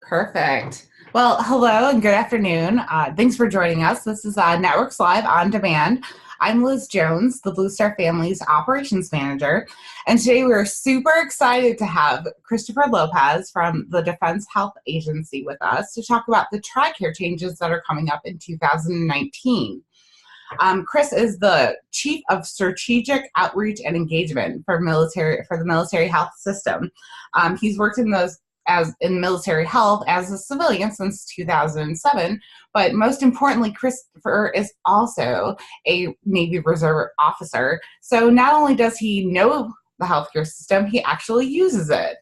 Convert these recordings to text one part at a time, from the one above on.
Perfect. Well, hello and good afternoon. Thanks for joining us. This is Networks Live on Demand. I'm Liz Jones, the Blue Star Family's Operations Manager, and today we're super excited to have Christopher Lopez from the Defense Health Agency with us to talk about the TRICARE changes that are coming up in 2019. Chris is the Chief of Strategic Outreach and Engagement for the military health system. He's worked in military health as a civilian since 2007, but most importantly, Christopher is also a Navy Reserve officer. So not only does he know the healthcare system, he actually uses it.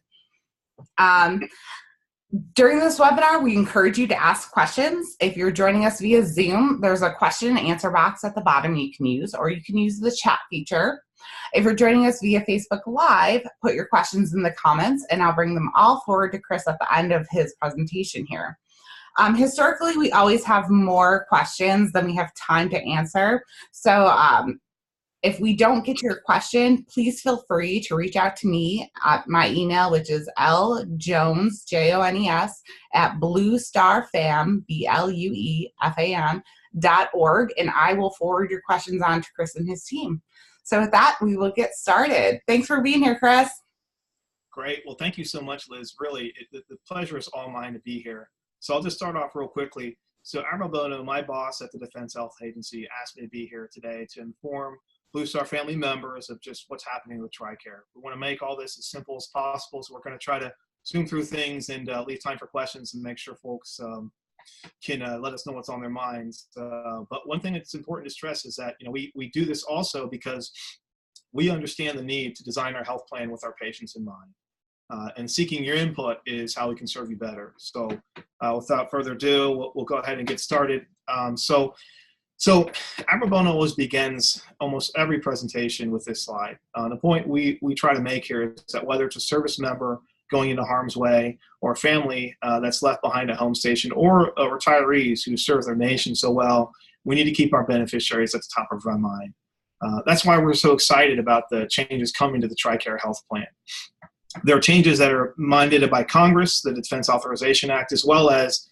During this webinar, we encourage you to ask questions. If you're joining us via Zoom, there's a question and answer box at the bottom you can use, or you can use the chat feature. If you're joining us via Facebook Live, put your questions in the comments and I'll bring them all forward to Chris at the end of his presentation here. Historically, we always have more questions than we have time to answer. So if we don't get to your question, please feel free to reach out to me at my email, which is ljones, Jones, at bluestarfam, BLUEFAM.org, and I will forward your questions on to Chris and his team. So with that, we will get started. Thanks for being here, Chris. Great. Well, thank you so much, Liz. Really, the pleasure is all mine to be here. So I'll just start off real quickly. So Admiral Bono, my boss at the Defense Health Agency, asked me to be here today to inform Blue Star family members of just what's happening with TRICARE. We want to make all this as simple as possible, so we're going to try to zoom through things and leave time for questions and make sure folks can let us know what's on their minds. But one thing that's important to stress is that we do this also because we understand the need to design our health plan with our patients in mind. And seeking your input is how we can serve you better. So without further ado, we'll go ahead and get started. So Admiral Bono always begins almost every presentation with this slide. The point we try to make here is that whether it's a service member going into harm's way or a family that's left behind at home station or retirees who serve their nation so well, we need to keep our beneficiaries at the top of our mind. That's why we're so excited about the changes coming to the TRICARE health plan. There are changes that are mandated by Congress, the Defense Authorization Act, as well as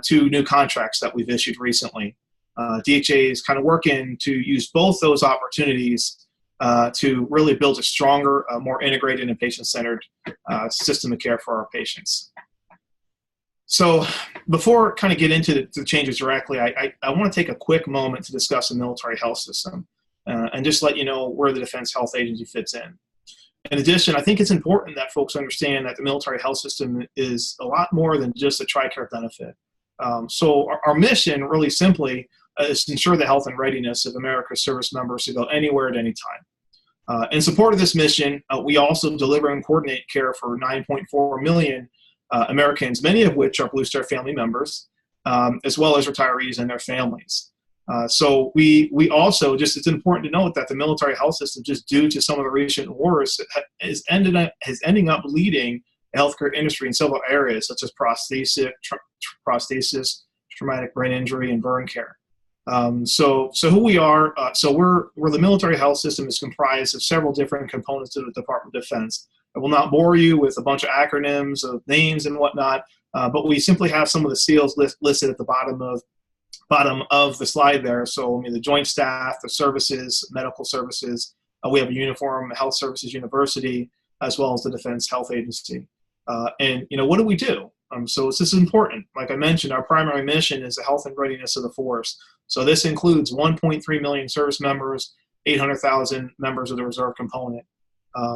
2 new contracts that we've issued recently. DHA is kind of working to use both those opportunities to really build a stronger, more integrated and patient-centered system of care for our patients. So before kind of get into the changes directly, I want to take a quick moment to discuss the military health system and just let you know where the Defense Health Agency fits in. In addition, I think it's important that folks understand that the military health system is a lot more than just a TRICARE benefit. So our mission, really simply, is to ensure the health and readiness of America's service members to go anywhere at any time. In support of this mission, we also deliver and coordinate care for 9.4 million Americans, many of which are Blue Star family members, as well as retirees and their families. So we also, it's important to note that the military health system, just due to some of the recent wars, is ending up leading the healthcare industry in several areas, such as prosthesis, traumatic brain injury, and burn care. So who we are, we're the military health system is comprised of several different components of the Department of Defense. I will not bore you with a bunch of acronyms of names and whatnot, but we simply have some of the SEALs listed at the bottom of the slide there. So the Joint Staff, the services, medical services, we have a uniform health services university, as well as the Defense Health Agency. And what do we do? So this is important. Like I mentioned, our primary mission is the health and readiness of the force. So this includes 1.3 million service members, 800,000 members of the reserve component.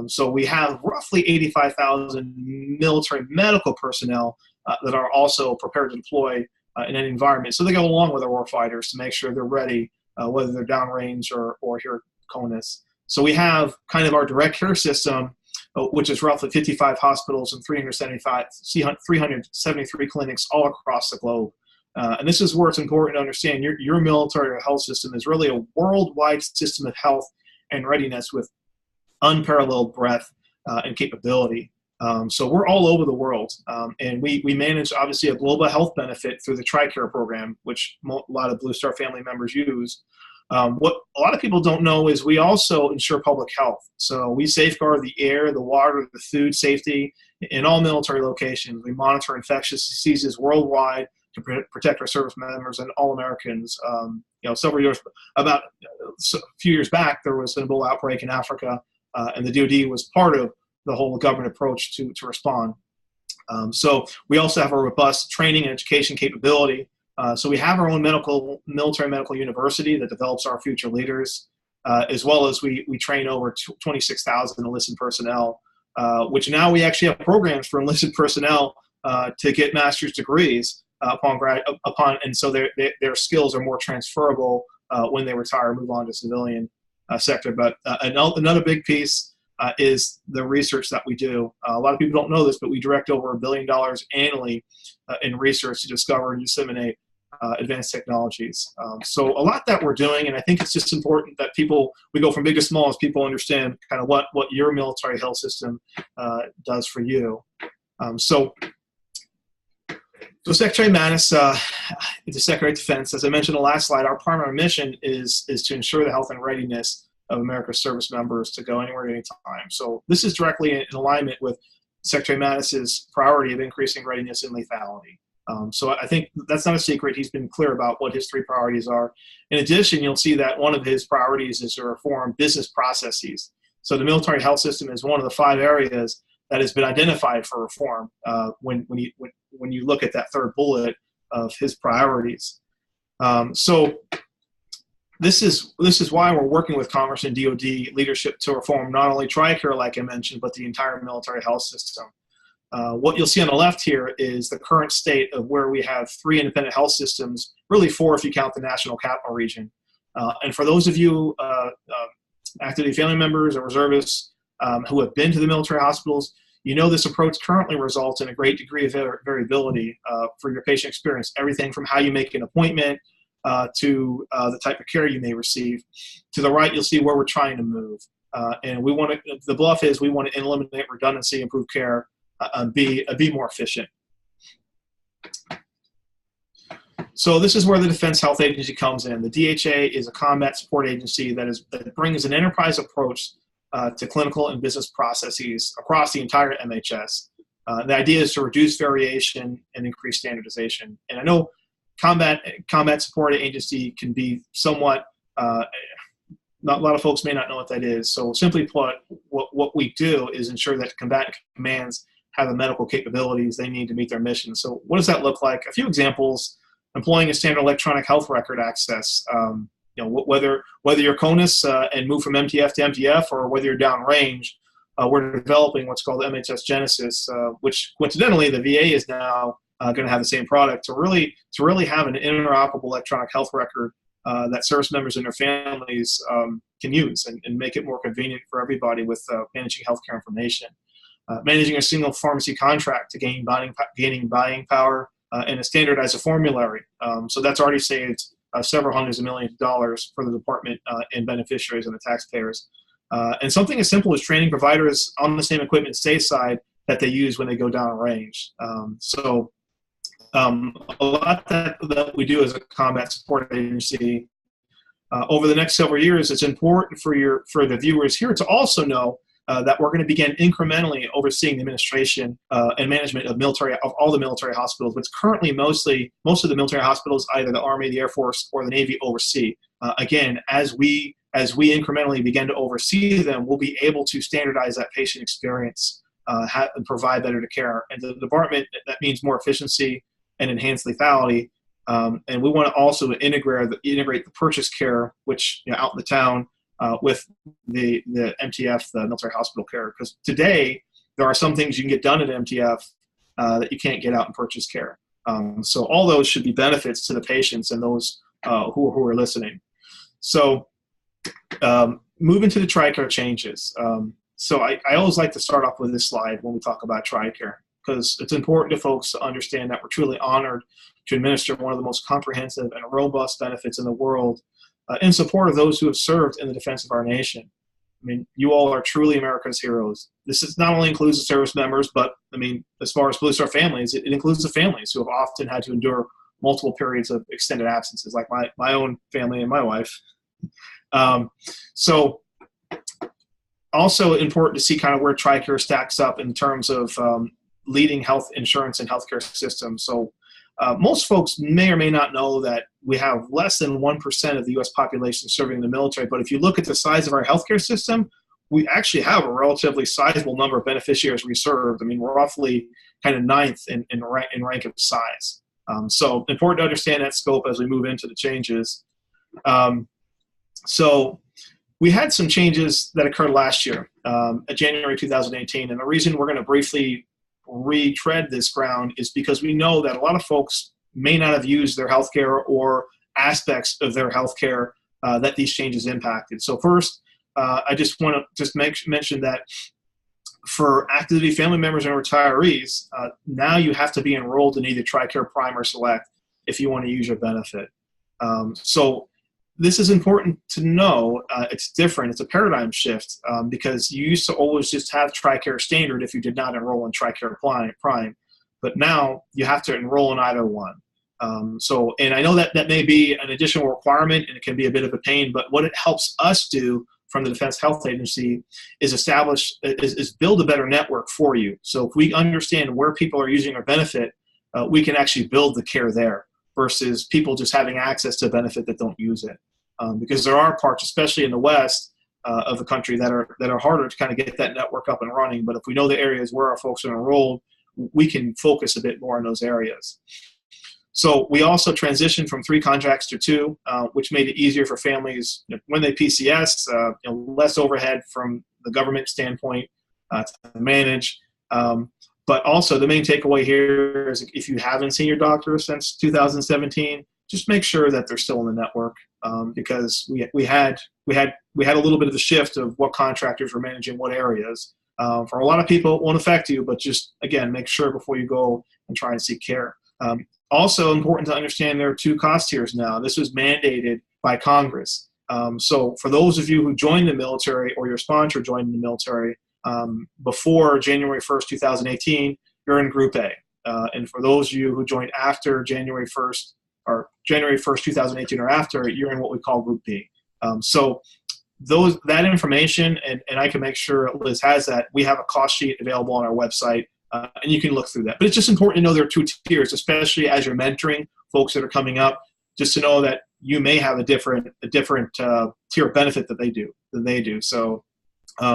So we have roughly 85,000 military medical personnel that are also prepared to deploy in any environment. So they go along with our warfighters to make sure they're ready, whether they're downrange or here at CONUS. So we have kind of our direct care system, which is roughly 55 hospitals and 373 clinics all across the globe. And this is where it's important to understand your military health system is really a worldwide system of health and readiness with unparalleled breadth and capability. So we're all over the world, and we manage, obviously, a global health benefit through the TRICARE program, which a lot of Blue Star family members use. What a lot of people don't know is we also ensure public health. So we safeguard the air, the water, the food safety, in all military locations. We monitor infectious diseases worldwide to protect our service members and all Americans. About a few years back, there was an Ebola outbreak in Africa, and the DoD was part of the whole government approach to respond. So we also have a robust training and education capability. So we have our own military medical university that develops our future leaders, as well as we train over 26,000 enlisted personnel, which now we actually have programs for enlisted personnel to get master's degrees and so their skills are more transferable when they retire, move on to civilian sector. But another big piece is the research that we do. A lot of people don't know this, but we direct over $1 billion annually in research to discover and disseminate advanced technologies. So a lot that we're doing, and I think it's just important that we go from big to small as people understand kind of what your military health system does for you. So Secretary Mattis is the Secretary of Defense. As I mentioned in the last slide, our primary mission is to ensure the health and readiness of America's service members to go anywhere at any time. So this is directly in alignment with Secretary Mattis's priority of increasing readiness and lethality. So I think that's not a secret. He's been clear about what his 3 priorities are. In addition, you'll see that one of his priorities is to reform business processes. So the military health system is one of the 5 areas that has been identified for reform when you look at that 3rd bullet of his priorities. So this is why we're working with Congress and DoD leadership to reform not only TRICARE, like I mentioned, but the entire military health system. What you'll see on the left here is the current state of where we have 3 independent health systems, really 4 if you count the national capital region. And for those of you active duty family members or reservists who have been to the military hospitals, you know this approach currently results in a great degree of variability for your patient experience. Everything from how you make an appointment to the type of care you may receive. To the right, you'll see where we're trying to move. And the bluff is we want to eliminate redundancy, improve care, be more efficient. So this is where the Defense Health Agency comes in. The DHA is a combat support agency that brings an enterprise approach to clinical and business processes across the entire MHS. The idea is to reduce variation and increase standardization. And I know combat support agency can be somewhat, not a lot of folks may not know what that is. So simply put, what we do is ensure that combatant commands have the medical capabilities they need to meet their mission. So what does that look like? A few examples: employing a standard electronic health record access. Whether you're CONUS and move from MTF to MTF, or whether you're downrange, we're developing what's called MHS Genesis, which coincidentally the VA is now going to have the same product to really have an interoperable electronic health record that service members and their families can use and make it more convenient for everybody with managing healthcare information. Managing a single pharmacy contract to gaining buying power and a standardized formulary. So that's already saved several hundreds of millions of dollars for the department and beneficiaries and the taxpayers. And something as simple as training providers on the same equipment stateside that they use when they go down range. A lot that we do as a combat support agency. Over the next several years, it's important for the viewers here to also know that we're going to begin incrementally overseeing the administration and management of all the military hospitals, which currently most of the military hospitals, either the Army, the Air Force, or the Navy oversee. Again, as we incrementally begin to oversee them, we'll be able to standardize that patient experience and provide better care. And the department, that means more efficiency and enhanced lethality. And we want to also integrate the purchase care, which out in the town, with the MTF, the military hospital care. Because today, there are some things you can get done at MTF that you can't get out in purchase care. So all those should be benefits to the patients and those who are listening. So moving to the TRICARE changes. So I always like to start off with this slide when we talk about TRICARE, because it's important to folks to understand that we're truly honored to administer one of the most comprehensive and robust benefits in the world in support of those who have served in the defense of our nation. I mean, you all are truly America's heroes. This not only includes the service members, but I mean, as far as Blue Star families, it includes the families who have often had to endure multiple periods of extended absences, like my own family and my wife. So also important to see kind of where TRICARE stacks up in terms of leading health insurance and healthcare system. So most folks may or may not know that we have less than 1% of the U.S. population serving the military. But if you look at the size of our healthcare system, we actually have a relatively sizable number of beneficiaries we serve. I mean, we're roughly kind of ninth in rank of size. So important to understand that scope as we move into the changes. So we had some changes that occurred last year, January 2018. And the reason we're going to briefly retread this ground is because we know that a lot of folks may not have used their healthcare or aspects of their healthcare that these changes impacted. So first, I just want to mention that for active duty family members and retirees, now you have to be enrolled in either TRICARE Prime or Select if you want to use your benefit. So this is important to know. It's different. It's a paradigm shift because you used to always just have TRICARE Standard if you did not enroll in TRICARE Prime, but now you have to enroll in either one. And I know that may be an additional requirement and it can be a bit of a pain, but what it helps us do from the Defense Health Agency is build a better network for you. So if we understand where people are using our benefit, we can actually build the care there versus people just having access to a benefit that don't use it. Because there are parts, especially in the West of the country, that are harder to kind of get that network up and running. But if we know the areas where our folks are enrolled, we can focus a bit more in those areas. So we also transitioned from 3 contracts to 2, which made it easier for families when they PCS, less overhead from the government standpoint to manage. But also the main takeaway here is if you haven't seen your doctor since 2017, just make sure that they're still in the network because we had a little bit of a shift of what contractors were managing what areas. For a lot of people, it won't affect you, but just, again, make sure before you go and try and seek care. Also important to understand there are 2 cost tiers now. This was mandated by Congress. So for those of you who joined the military or your sponsor joined the military before January 1st, 2018, you're in Group A. And for those of you who joined after January 1st, 2018 or after, you're in what we call Group B. So that information, and I can make sure Liz has that, we have a cost sheet available on our website. And you can look through that. But it's just important to know there are 2 tiers, especially as you're mentoring folks that are coming up, just to know that you may have a different tier of benefit than they do. So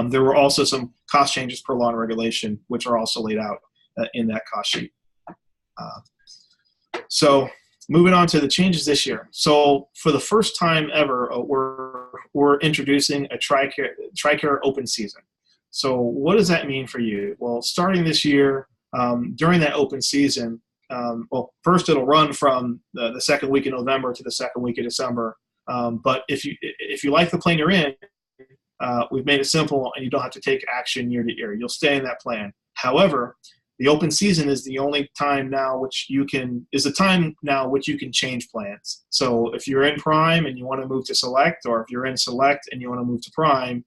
there were also some cost changes per law and regulation, which are also laid out in that cost sheet. So moving on to the changes this year. So for the first time ever, we're introducing a TRICARE open season. So what does that mean for you? Well, starting this year, during that open season, first it'll run from the second week of November to the second week of December. But if you like the plan you're in, we've made it simple and you don't have to take action year to year. You'll stay in that plan. However, the open season is the only time now which you can change plans. So if you're in Prime and you want to move to Select, or if you're in Select and you want to move to Prime,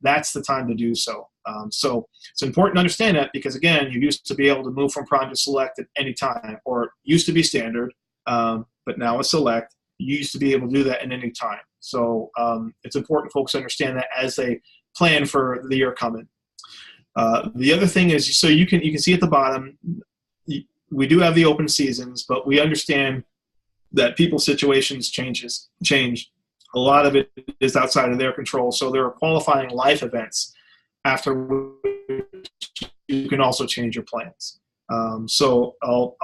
that's the time to do so. So it's important to understand that because, again, you used to be able to move from Prime to Select at any time, or it used to be Standard, but now it's Select. You used to be able to do that at any time. So it's important folks understand that as they plan for the year coming. The other thing is, so you can see at the bottom, we do have the open seasons, but we understand that people's situations change. A lot of it is outside of their control. So there are qualifying life events after which you can also change your plans. So I'll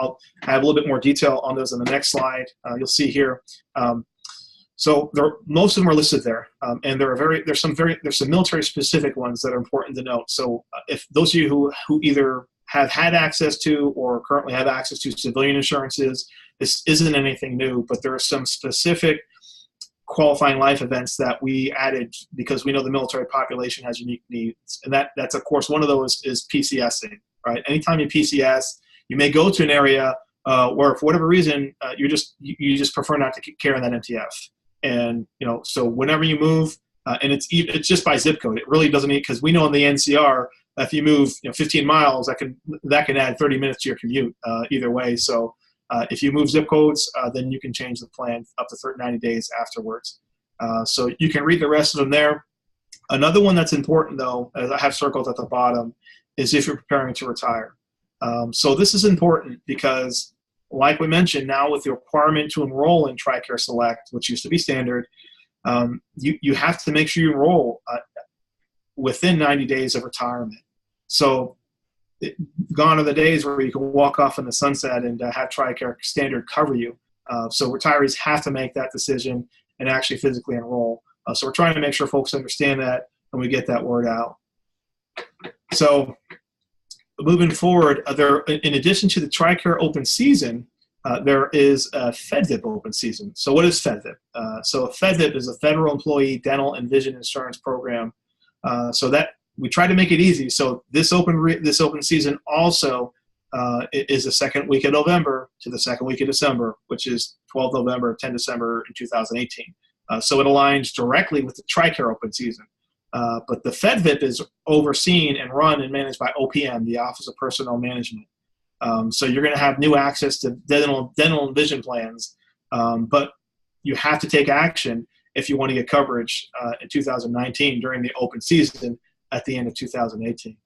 have a little bit more detail on those in the next slide. You'll see here. So most of them are listed there, and there's some military specific ones that are important to note. So if those of you who either have had access to or currently have access to civilian insurances, this isn't anything new, but there are some specific qualifying life events that we added because we know the military population has unique needs. And that's of course, one of those is PCSing, right? Anytime you PCS, you may go to an area where for whatever reason, you just prefer not to care in that MTF. And, so whenever you move, and it's just by zip code, it really doesn't mean, because we know in the NCR, if you move 15 miles, that can add 30 minutes to your commute either way. So if you move zip codes, then you can change the plan up to 90 days afterwards. So you can read the rest of them there. Another one that's important, though, as I have circled at the bottom, is if you're preparing to retire. So this is important because, like we mentioned, now with the requirement to enroll in TRICARE Select, which used to be standard, you have to make sure you enroll within 90 days of retirement. So gone are the days where you can walk off in the sunset and have TRICARE standard cover you. So retirees have to make that decision and actually physically enroll. So we're trying to make sure folks understand that and we get that word out. So moving forward, in addition to the TRICARE open season, there is a FEDVIP open season. So what is FEDVIP? So FEDVIP is a federal employee dental and vision insurance program. So that we try to make it easy. So this open season also is the second week of November to the second week of December, which is 12 November, 10 December in 2018. So it aligns directly with the TRICARE open season. But the FEDVIP is overseen and run and managed by OPM, the Office of Personnel Management. So you're going to have new access to dental and vision plans, but you have to take action if you want to get coverage in 2019 during the open season at the end of 2018.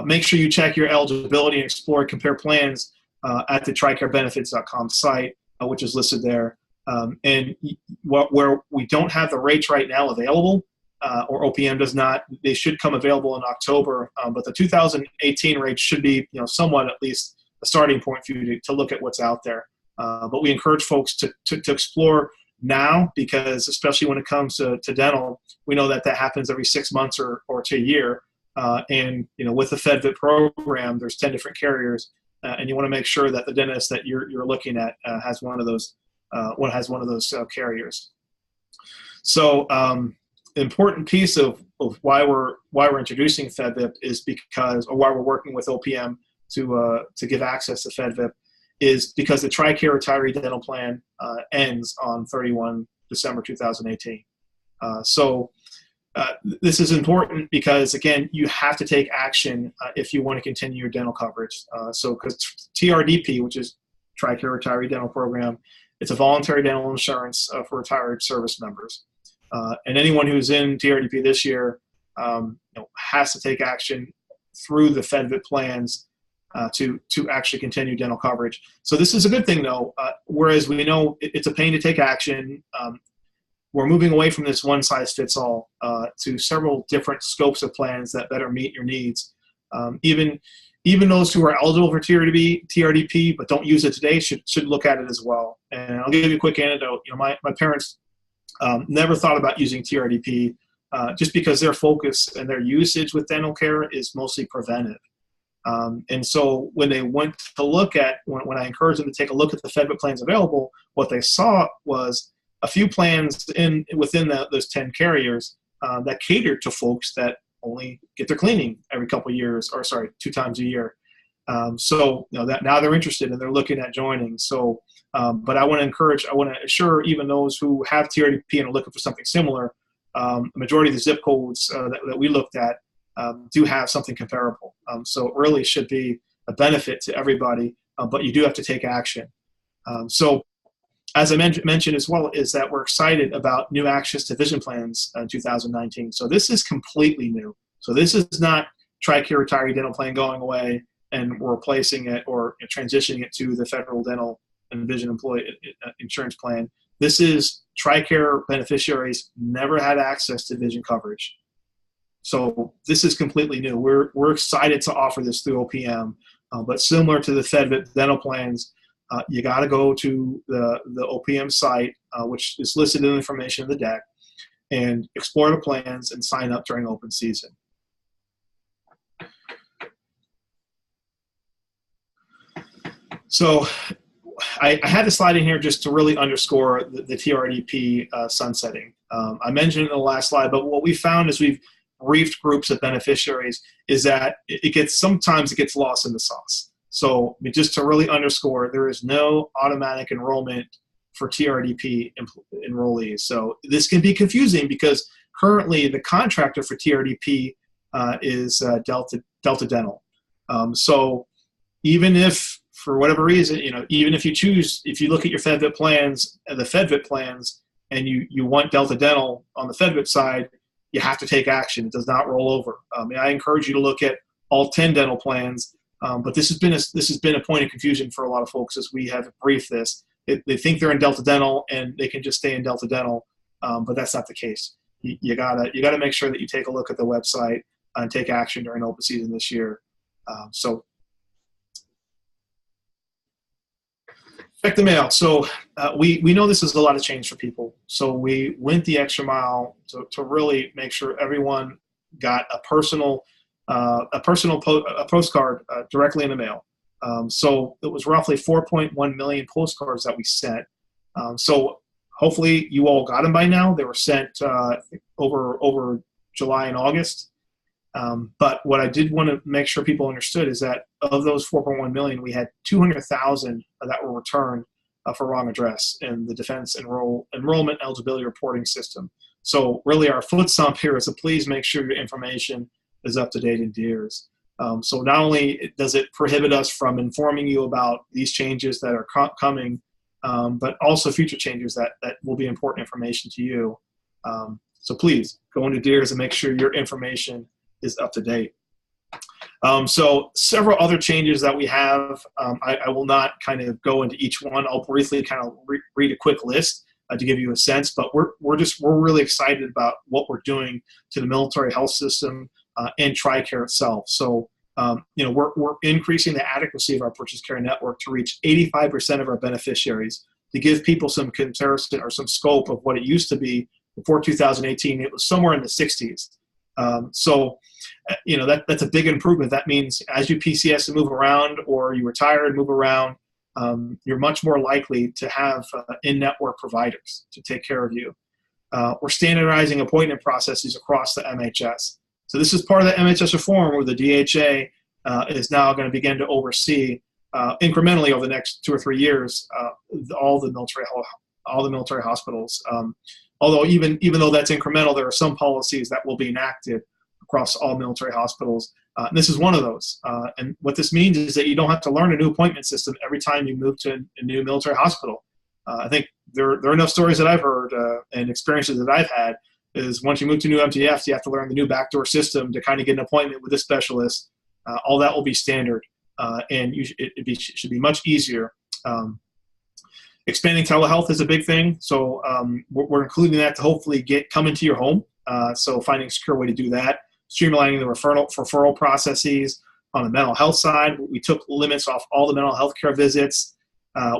Make sure you check your eligibility and explore and compare plans at the TRICAREbenefits.com site, which is listed there. And where we don't have the rates right now available, or OPM does not, they should come available in October. But the 2018 rates should be, somewhat at least a starting point for you to look at what's out there. But we encourage folks to explore now, because especially when it comes to dental, we know that happens every 6 months or to a year. And with the FEDVIP program, there's 10 different carriers, and you want to make sure that the dentist that you're looking at has one of those carriers. So important piece of why we're introducing FEDVIP is because, or why we're working with OPM to give access to FEDVIP, is because the TRICARE Retiree Dental Plan ends on 31 December 2018. This is important because, again, you have to take action if you want to continue your dental coverage. Because TRDP, which is TRICARE Retiree Dental Program, it's a voluntary dental insurance for retired service members. And anyone who's in TRDP this year has to take action through the FEDVIP plans to actually continue dental coverage. So this is a good thing, though. Whereas we know it's a pain to take action, we're moving away from this one-size-fits-all to several different scopes of plans that better meet your needs. Even those who are eligible for TRDP but don't use it today should look at it as well. And I'll give you a quick anecdote. My parents never thought about using TRDP just because their focus and their usage with dental care is mostly preventive. And so when they went to look at, when I encouraged them to take a look at the FEDVIP plans available, what they saw was a few plans within those 10 carriers that catered to folks that only get their cleaning every couple of years, 2 times a year. So that now they're interested and they're looking at joining. So, but I want to assure even those who have TRDP and are looking for something similar, the majority of the zip codes that we looked at do have something comparable. So it really should be a benefit to everybody, but you do have to take action. So as I mentioned as well, is that we're excited about new access to vision plans in 2019. So this is completely new. So this is not TRICARE Retiree Dental Plan going away and we're replacing it or transitioning it to the federal dental and vision employee insurance plan. This is TRICARE beneficiaries never had access to vision coverage. So this is completely new. We're excited to offer this through OPM, but similar to the FEDVIP dental plans, you got to go to the OPM site, which is listed in the information in the deck, and explore the plans and sign up during open season. So I had a slide in here just to really underscore the TRDP sunsetting. I mentioned it in the last slide, but what we found is we've briefed groups of beneficiaries is that sometimes it gets lost in the sauce. So just to really underscore, there is no automatic enrollment for TRDP enrollees. So this can be confusing because currently the contractor for TRDP is Delta Dental. So even if, for whatever reason, even if you look at your FEDVIP plans, the FEDVIP plans, and you want Delta Dental on the FEDVIP side, you have to take action. It does not roll over. I encourage you to look at all 10 dental plans But this has been a point of confusion for a lot of folks as we have briefed this. They think they're in Delta Dental and they can just stay in Delta Dental, but that's not the case. You gotta make sure that you take a look at the website and take action during open season this year. Check the mail. So we know this is a lot of change for people. So we went the extra mile to really make sure everyone got a postcard directly in the mail. So it was roughly 4.1 million postcards that we sent. So hopefully you all got them by now. They were sent over July and August. But what I did want to make sure people understood is that of those 4.1 million, we had 200,000 that were returned for wrong address in the Defense Enrollment Eligibility Reporting System. So really our foot stomp here is to please make sure your information is up to date in DEERS. So not only does it prohibit us from informing you about these changes that are coming, but also future changes that will be important information to you. So please go into DEERS and make sure your information is up to date. So several other changes that we have. I will not kind of go into each one. I'll briefly kind of read a quick list to give you a sense, but we're really excited about what we're doing to the military health system and TRICARE itself. So we're increasing the adequacy of our purchase care network to reach 85% of our beneficiaries, to give people some comparison or some scope of what it used to be before 2018. It was somewhere in the 60s. That's a big improvement. That means as you PCS and move around, or you retire and move around, you're much more likely to have in-network providers to take care of you. We're standardizing appointment processes across the MHS. So this is part of the MHS reform where the DHA is now going to begin to oversee incrementally over the next 2 or 3 years all the military hospitals. Although even though that's incremental, there are some policies that will be enacted across all military hospitals. And this is one of those. And what this means is that you don't have to learn a new appointment system every time you move to a new military hospital. I think there are enough stories that I've heard and experiences that I've had is once you move to new MTFs, you have to learn the new backdoor system to kind of get an appointment with a specialist. All that will be standard, and it should be much easier. Expanding telehealth is a big thing, so we're including that to hopefully come into your home. So finding a secure way to do that, streamlining the referral processes. On the mental health side, we took limits off all the mental health care visits.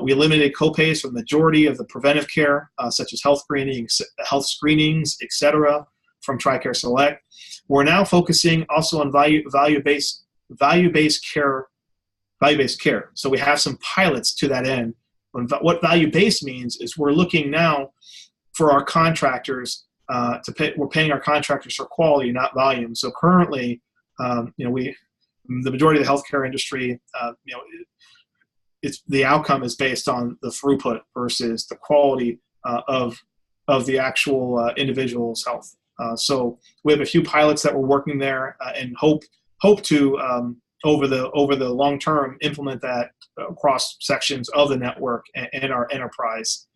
We eliminated copays for the majority of the preventive care, such as health screenings, etc., from TRICARE Select. We're now focusing also on value-based care. So we have some pilots to that end. What value-based means is we're looking now for our contractors we're paying our contractors for quality, not volume. So currently, the majority of the healthcare industry, the outcome is based on the throughput versus the quality of the actual individual's health. So we have a few pilots that we're working there and hope to over the long term implement that across sections of the network and our enterprise.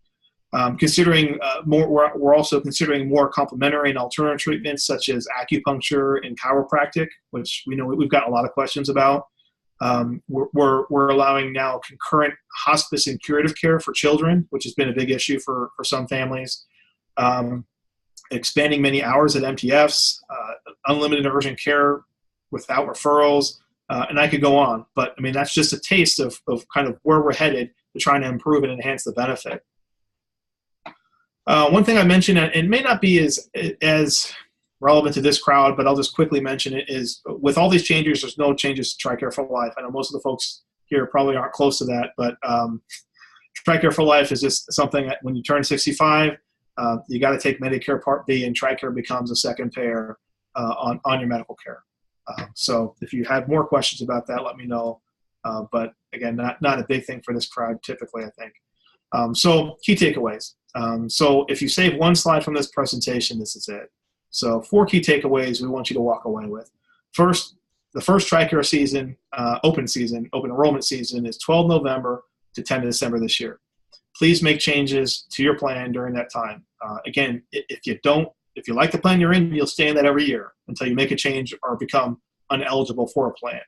We're also considering more complementary and alternative treatments such as acupuncture and chiropractic, which we know we've got a lot of questions about. We're allowing now concurrent hospice and curative care for children, which has been a big issue for some families. Expanding many hours at MTFs, unlimited urgent care without referrals, and I could go on. But I mean, that's just a taste of kind of where we're headed to trying to improve and enhance the benefit. One thing I mentioned, and it may not be as relevant to this crowd, but I'll just quickly mention it, is with all these changes, there's no changes to TRICARE for Life. I know most of the folks here probably aren't close to that, but TRICARE for Life is just something that when you turn 65, you got to take Medicare Part B, and TRICARE becomes a second payer on your medical care. So if you have more questions about that, let me know. But again, not a big thing for this crowd typically, I think. So key takeaways. So if you save one slide from this presentation, this is it. So 4 key takeaways we want you to walk away with. First, the first TRICARE season, open enrollment season is 12 November to 10 December this year. Please make changes to your plan during that time. Again, if you like the plan you're in, you'll stay in that every year until you make a change or become uneligible for a plan.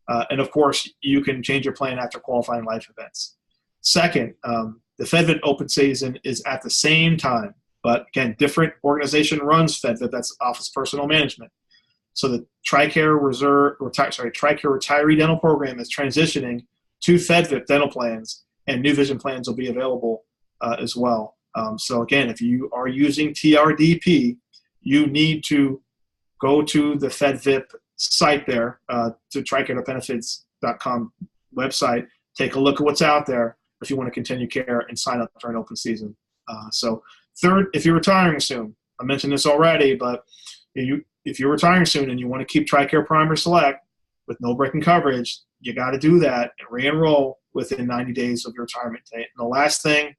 And of course, you can change your plan after qualifying life events. Second, the FedVIP open season is at the same time, but again, different organization runs FedVIP. That's Office of Personnel Management. So the TRICARE Retiree Dental Program is transitioning to FedVIP dental plans, and new vision plans will be available as well. So again, if you are using TRDP, you need to go to the FedVIP site there, to TRICAREbenefits.com website, take a look at what's out there if you want to continue care and sign up for an open season. So third, if you're retiring soon, I mentioned this already, but if you're retiring soon and you want to keep TRICARE Prime or Select with no breaking coverage, you got to do that and re-enroll within 90 days of your retirement date. And the last thing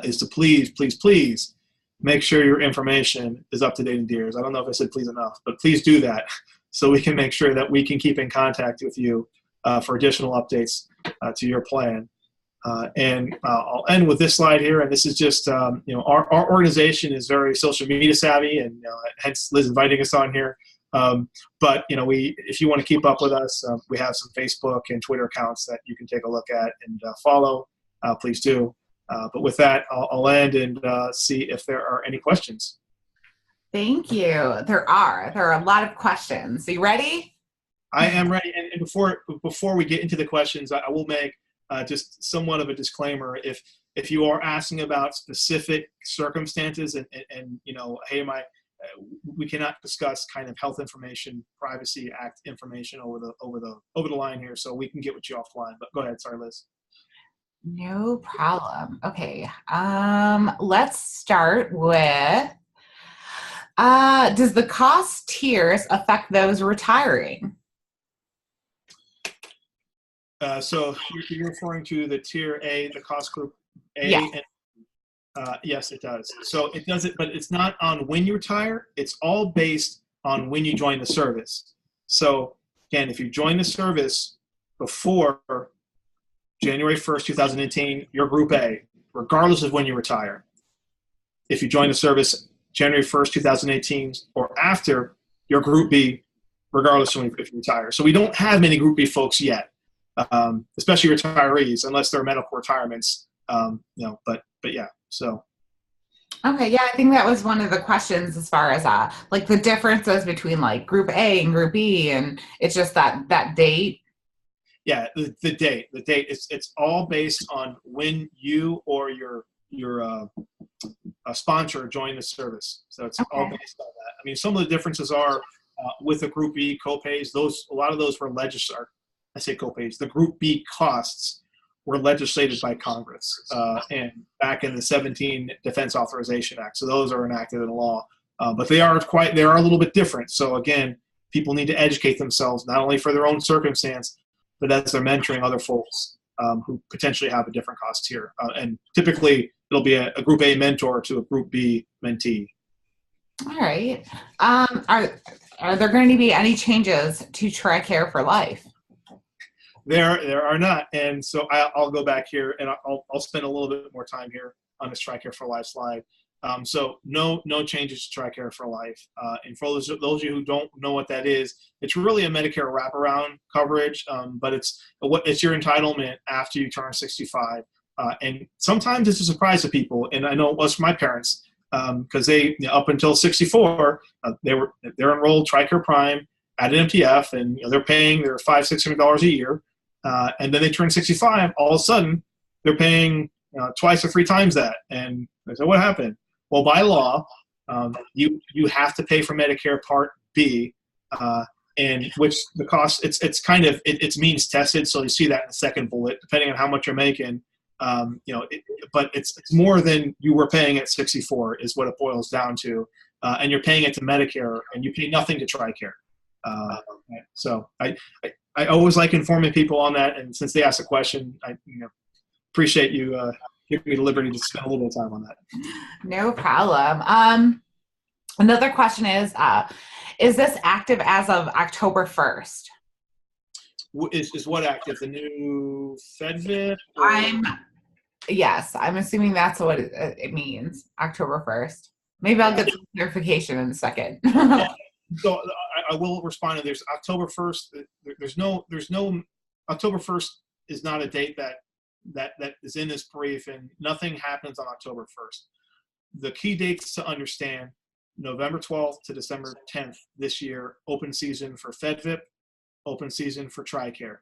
is to please make sure your information is up to date in DEERS. I don't know if I said please enough, but please do that so we can make sure that we can keep in contact with you for additional updates to your plan. And I'll end with this slide here, and this is just, our organization is very social media savvy, and hence Liz inviting us on here. But if you want to keep up with us, we have some Facebook and Twitter accounts that you can take a look at and follow. Please do. But with that, I'll end and see if there are any questions. Thank you. There are a lot of questions. Are you ready? I am ready. And before we get into the questions, I will make just somewhat of a disclaimer. If you are asking about specific circumstances and hey, we cannot discuss kind of health information, Privacy Act information over the line here, so we can get with you offline. But go ahead. Sorry, Liz. No problem. Okay. Let's start with, does the cost tiers affect those retiring? So you're referring to the tier A, the cost group A? Yes. And, yes, it does. So it does it, but it's not on when you retire. It's all based on when you join the service. So again, if you join the service before January 1st, 2018, you're Group A, regardless of when you retire. If you join the service January 1st, 2018, or after, you're Group B, regardless of if you retire. So we don't have many Group B folks yet, especially retirees, unless they're medical retirements. But yeah, so. Okay, yeah, I think that was one of the questions as far as like the differences between like Group A and Group B, and it's just that date. Yeah, the date. It's all based on when you or your sponsor joined the service. So it's all based on that. I mean, some of the differences are with the Group B copays. A lot of those were legislated. I say copays. The Group B costs were legislated by Congress and back in the 17 Defense Authorization Act. So those are enacted in law, but they are a little bit different. So again, people need to educate themselves not only for their own circumstance, but as they're mentoring other folks who potentially have a different cost tier. And typically, it'll be a Group A mentor to a Group B mentee. All right. Are there going to be any changes to TRICARE for Life? There are not. And so I'll go back here, and I'll spend a little bit more time here on this TRICARE for Life slide. So no changes to TRICARE for Life. And for those of you who don't know what that is, it's really a Medicare wraparound coverage, but it's your entitlement after you turn 65. And sometimes it's a surprise to people, and I know it was for my parents, because they up until 64, they're enrolled TRICARE Prime at an MTF, and they're paying their $500-$600 a year, and then they turn 65. All of a sudden, they're paying twice or three times that, and I said, what happened? Well, by law, you have to pay for Medicare Part B, and which the cost it's means tested. So you see that in the second bullet, depending on how much you're making. But it's more than you were paying at 64 is what it boils down to, and you're paying it to Medicare, and you pay nothing to TRICARE. So I always like informing people on that, and since they asked a question, I appreciate you giving me the liberty to spend a little bit of time on that. No problem. Another question is this active as of October 1st? Is what active? The new FedVIP? Yes, I'm assuming that's what it means, October 1st. Maybe I'll get some clarification in a second. Yeah. So I will respond to there's October 1st. There's no October 1st is not a date that is in this brief, and nothing happens on October 1st. The key dates to understand: November 12th to December 10th this year, open season for FedVIP, open season for TRICARE.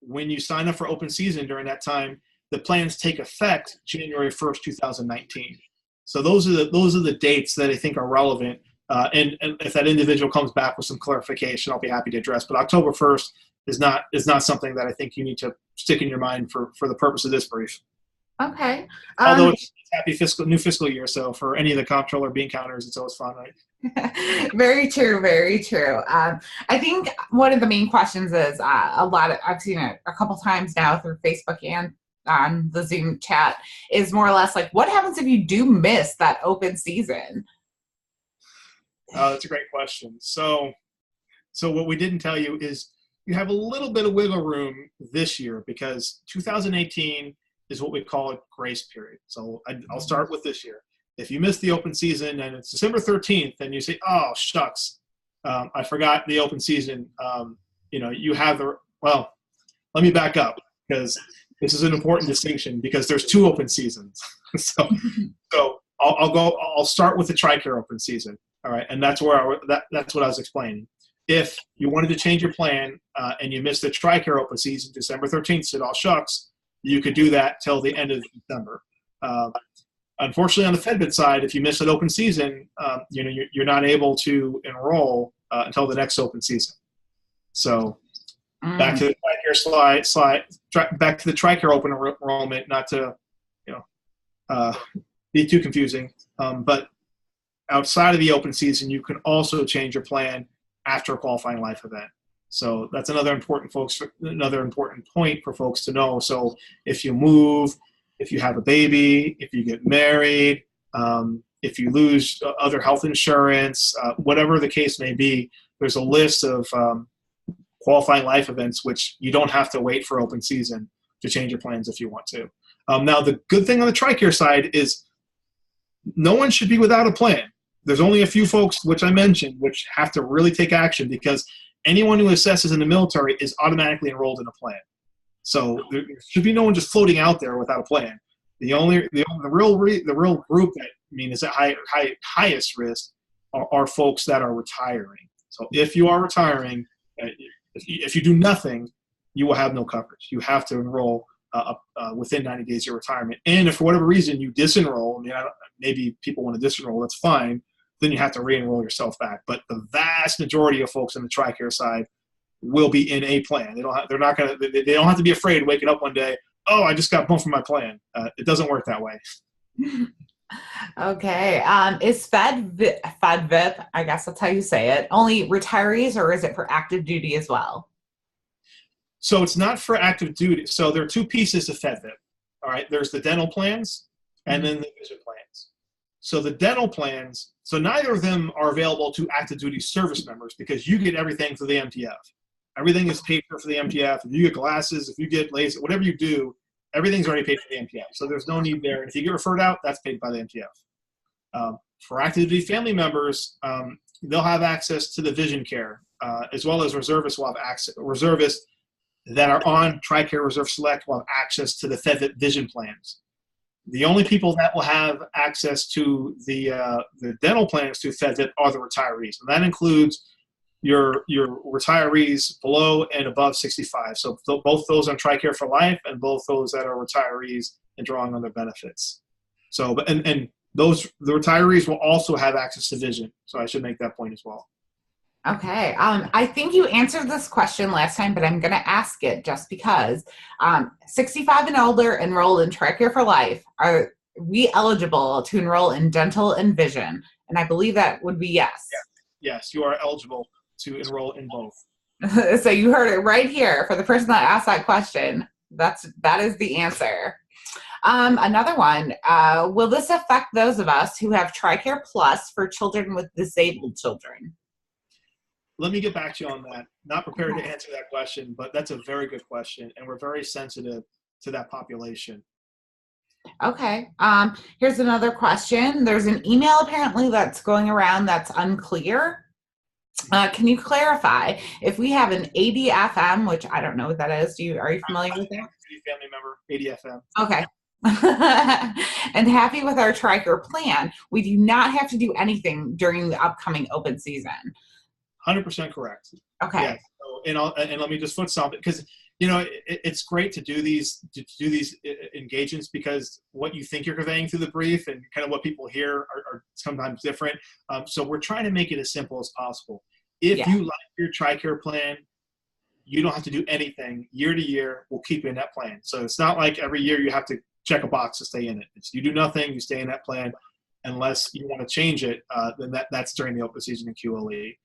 When you sign up for open season during that time, the plans take effect January 1st, 2019. So those are the dates that I think are relevant. And if that individual comes back with some clarification, I'll be happy to address. But October 1st is not something that I think you need to stick in your mind for the purpose of this brief. Okay. Although it's happy new fiscal year, so for any of the comptroller bean counters, it's always fun, right? Very true, very true. I think one of the main questions is I've seen it a couple times now through Facebook and on the Zoom chat, is more or less like, what happens if you do miss that open season? That's a great question. So what we didn't tell you is you have a little bit of wiggle room this year, because 2018 is what we call a grace period. So I'll start with this year. If you miss the open season and it's December 13th and you say, oh, shucks, I forgot the open season, you have well, let me back up, because this is an important distinction, because there's two open seasons. so I'll start with the TRICARE open season. All right. And that's that's what I was explaining. If you wanted to change your plan and you missed the TRICARE open season, December 13th, said, oh, shucks, you could do that till the end of December. Unfortunately, on the FedVIP side, if you miss an open season, you're not able to enroll until the next open season. So back to the TRICARE back to the TRICARE open enrollment, not to be too confusing. But outside of the open season, you can also change your plan after a qualifying life event. So that's another important point for folks to know. So if you move, if you have a baby, if you get married, if you lose other health insurance, whatever the case may be, there's a list of qualifying life events which you don't have to wait for open season to change your plans if you want to. Now, the good thing on the TRICARE side is no one should be without a plan. There's only a few folks, which I mentioned, which have to really take action, because anyone who assesses in the military is automatically enrolled in a plan. So there should be no one just floating out there without a plan. The real group that is at highest risk are folks that are retiring. So if you are retiring, if you do nothing, you will have no coverage. You have to enroll within 90 days of your retirement. And if for whatever reason you disenroll, maybe people want to disenroll, that's fine. Then you have to re-enroll yourself back. But the vast majority of folks on the TRICARE side will be in a plan. They don't have to be afraid waking up one day, oh, I just got bumped from my plan. It doesn't work that way. Okay. Is FedVIP, I guess that's how you say it, only retirees, or is it for active duty as well? So it's not for active duty. So there are two pieces to FedVIP. All right. There's the dental plans and then the vision plans. So the dental plans, so neither of them are available to active duty service members, because you get everything through the MTF. Everything is paid for the MTF. If you get glasses, if you get LASIK, whatever you do, everything's already paid for the MTF. So there's no need there. And if you get referred out, that's paid by the MTF. For active duty family members, they'll have access to the vision care, as well as reservists will have access. Reservists that are on TRICARE Reserve Select will have access to the FedVIP vision plans. The only people that will have access to the dental plans through FedVIP are the retirees, and that includes your retirees below and above 65. So both those on TRICARE for life and both those that are retirees and drawing on their benefits. So, and the retirees will also have access to vision. So I should make that point as well. Okay. I think you answered this question last time, but I'm going to ask it just because 65 and older enrolled in TRICARE for life, are we eligible to enroll in dental and vision? And I believe that would be yes. Yes, you are eligible to enroll in both. So you heard it right here. For the person that asked that question, that is the answer. Another one, will this affect those of us who have TRICARE Plus for children with disabled children? Let me get back to you on that. Not prepared to answer that question, but that's a very good question, and we're very sensitive to that population. Okay. Here's another question. There's an email apparently that's going around that's unclear. Can you clarify if we have an ADFM, which I don't know what that is? Are you familiar with that? Family member, ADFM. Okay. And happy with our TRICARE plan, we do not have to do anything during the upcoming open season. 100% correct. Okay. Yeah. So, and let me just foot stomp it, because it's great to do these engagements, because what you think you're conveying through the brief and kind of what people hear are sometimes different. So we're trying to make it as simple as possible. If you like your TRICARE plan, you don't have to do anything. Year to year, we'll keep you in that plan. So it's not like every year you have to check a box to stay in it. You do nothing, you stay in that plan, unless you want to change it. Then that's during the open season in QLE.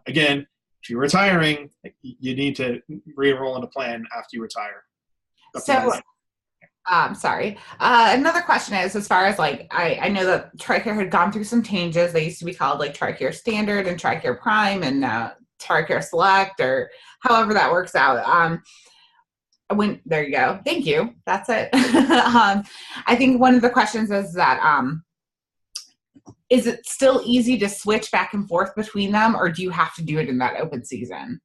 Again, if you're retiring, you need to re-enroll in a plan after you retire. So, sorry. Another question is, as far as like, I know that TRICARE had gone through some changes. They used to be called like TRICARE Standard and TRICARE Prime, and TRICARE Select, or however that works out. There you go. Thank you. That's it. I think one of the questions is that, is it still easy to switch back and forth between them, or do you have to do it in that open season?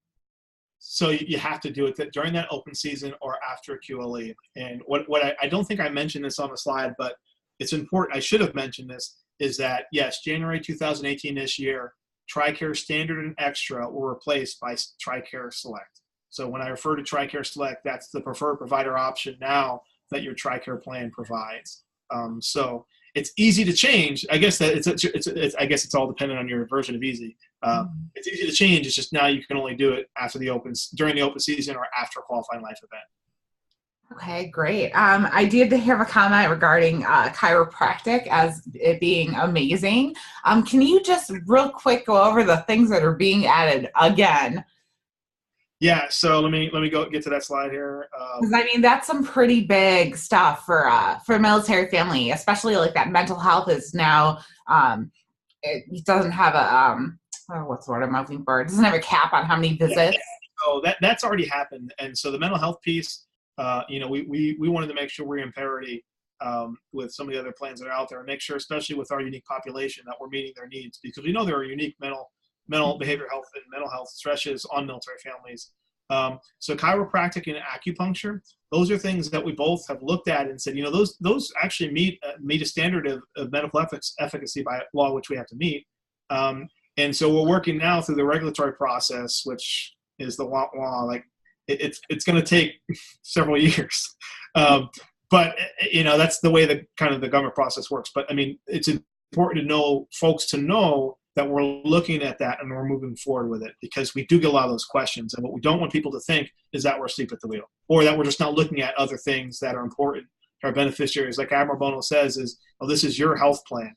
So you have to do it during that open season or after QLE. And what I don't think I mentioned this on the slide, but it's important. I should have mentioned this, is that yes, January 2018 this year, TRICARE Standard and Extra were replaced by TRICARE Select. So when I refer to TRICARE Select, that's the preferred provider option now that your TRICARE plan provides. So it's easy to change. I guess that I guess it's all dependent on your version of easy. It's easy to change. It's just now you can only do it during the open season or after a qualifying life event. Okay, great. I did have a comment regarding chiropractic as it being amazing. Can you just real quick go over the things that are being added again? Yeah, so let me go get to that slide here. Because I mean, that's some pretty big stuff for military family, especially like that mental health is now. It doesn't have a what's the word I'm looking for? It doesn't have a cap on how many visits. So that's already happened, and so the mental health piece, we wanted to make sure we're in parity with some of the other plans that are out there, and make sure, especially with our unique population, that we're meeting their needs, because we know there are unique mental behavioral health and mental health stresses on military families. So chiropractic and acupuncture, those are things that we both have looked at and said, those actually meet a standard of medical efficacy by law, which we have to meet. And so we're working now through the regulatory process, which is the law. Like it's going to take several years. But that's the way that kind of the government process works. But I mean, it's important to folks to know that we're looking at that and we're moving forward with it, because we do get a lot of those questions. And what we don't want people to think is that we're asleep at the wheel, or that we're just not looking at other things that are important to our beneficiaries. Like Admiral Bono says, this is your health plan.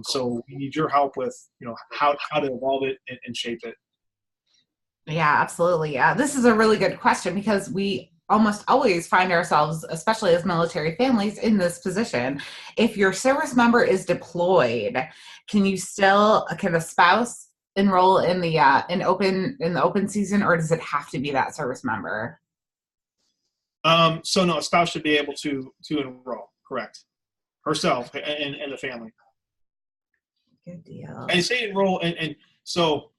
So we need your help with, how to evolve it and shape it. Yeah, absolutely. Yeah, this is a really good question, because we almost always find ourselves, especially as military families, in this position. If your service member is deployed, can a spouse enroll in the open season, or does it have to be that service member? So no, a spouse should be able to enroll, correct, herself and the family. Good deal. And say enroll, and so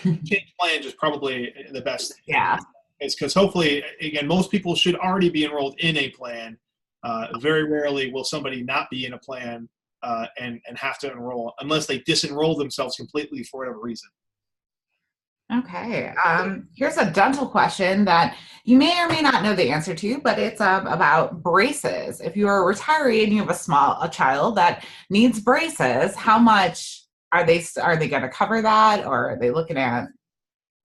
change plans is probably the best. Yeah. It's because hopefully, again, most people should already be enrolled in a plan. Very rarely will somebody not be in a plan and have to enroll, unless they disenroll themselves completely for whatever reason. Okay. Here's a dental question that you may or may not know the answer to, but it's about braces. If you are a retiree and you have a child that needs braces, how much are they going to cover that, or are they looking at?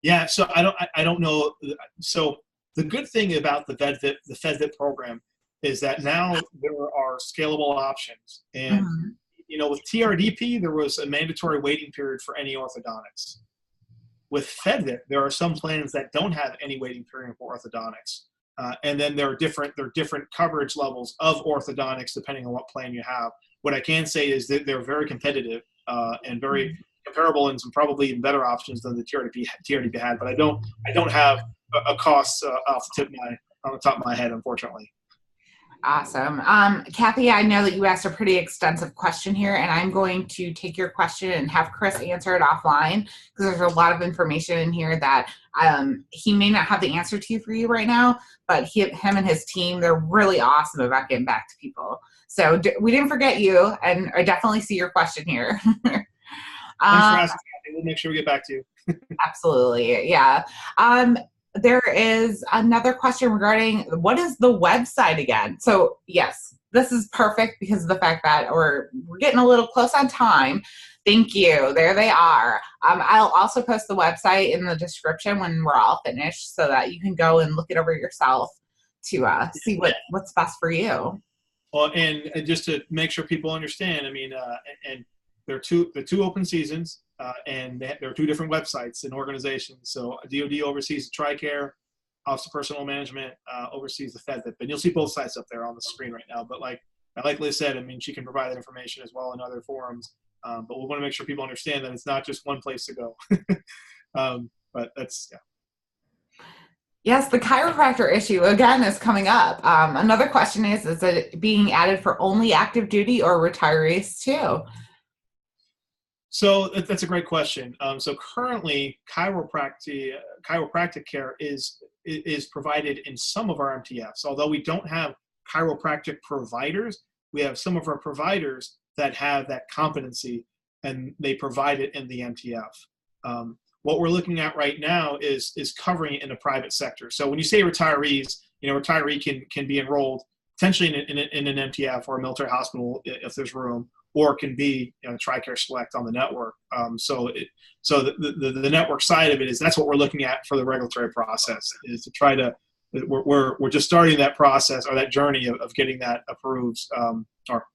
Yeah, so I don't know. So the good thing about the FedVIP program is that now there are scalable options. And, with TRDP, there was a mandatory waiting period for any orthodontics. With FedVIP, there are some plans that don't have any waiting period for orthodontics. And then there are different coverage levels of orthodontics depending on what plan you have. What I can say is that they're very competitive and very comparable, and some probably even better options than the TRDP had. But I don't have a cost on the top of my head, unfortunately. Awesome. Kathy, I know that you asked a pretty extensive question here, and I'm going to take your question and have Chris answer it offline because there's a lot of information in here that he may not have the answer to for you right now, but him and his team, they're really awesome about getting back to people. So we didn't forget you, and I definitely see your question here. Thanks for asking, Kathy. We'll make sure we get back to you. Absolutely. Yeah. There is another question regarding what is the website again? So yes, this is perfect because of the fact that we're getting a little close on time. Thank you. There they are. I'll also post the website in the description when we're all finished so that you can go and look it over yourself to see what's best for you. Well, and just to make sure people understand, I mean, and there are two open seasons. And there are two different websites and organizations. So DoD oversees the TRICARE, Office of Personnel Management oversees the FedVIP. And you'll see both sites up there on the screen right now. But like Liz said, I mean, she can provide that information as well in other forums. But we want to make sure people understand that it's not just one place to go. But that's, yeah. Yes, the chiropractor issue, again, is coming up. Another question is it being added for only active duty or retirees too? So that's a great question. So currently, chiropractic care is provided in some of our MTFs. Although we don't have chiropractic providers, we have some of our providers that have that competency, and they provide it in the MTF. What we're looking at right now is covering it in the private sector. So when you say retirees, retiree can be enrolled potentially in an MTF or a military hospital if there's room, or it can be TRICARE Select on the network. So the network side of it is that's what we're looking at for the regulatory process, is to try to we're just starting that process or that journey of getting that approved or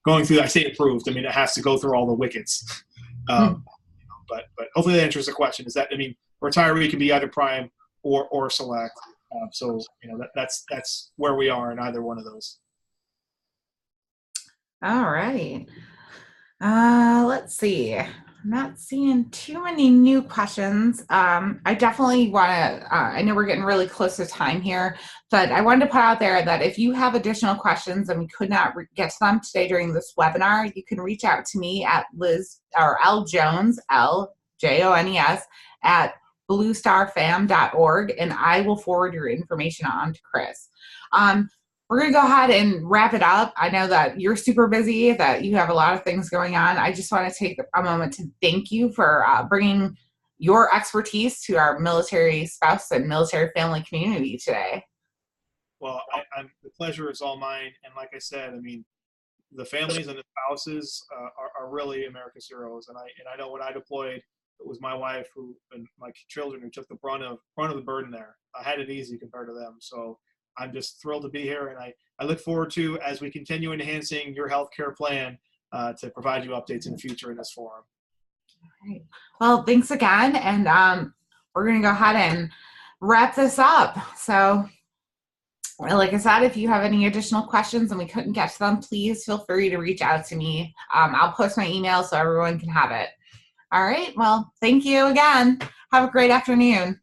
going through. I say approved. I mean, it has to go through all the wickets. But hopefully that answers the question. Is that, I mean, retiree can be either prime or select. So that's where we are in either one of those. All right. Let's see. I'm not seeing too many new questions. I definitely want to, I know we're getting really close to time here, but I wanted to put out there that if you have additional questions and we could not get to them today during this webinar, you can reach out to me at Liz or L Jones, LJONES at bluestarfam.org, and I will forward your information on to Chris. We're going to go ahead and wrap it up. I know that you're super busy, that you have a lot of things going on. I just want to take a moment to thank you for bringing your expertise to our military spouse and military family community today. Well, the pleasure is all mine. And like I said, I mean, the families and the spouses are really America's heroes. And I know when I deployed, it was my wife and my children who took the brunt of the burden there. I had it easy compared to them. So I'm just thrilled to be here, and I look forward to, as we continue enhancing your healthcare plan, to provide you updates in the future in this forum. All right. Well, thanks again, and we're going to go ahead and wrap this up. So, like I said, if you have any additional questions and we couldn't get to them, please feel free to reach out to me. I'll post my email so everyone can have it. All right. Well, thank you again. Have a great afternoon.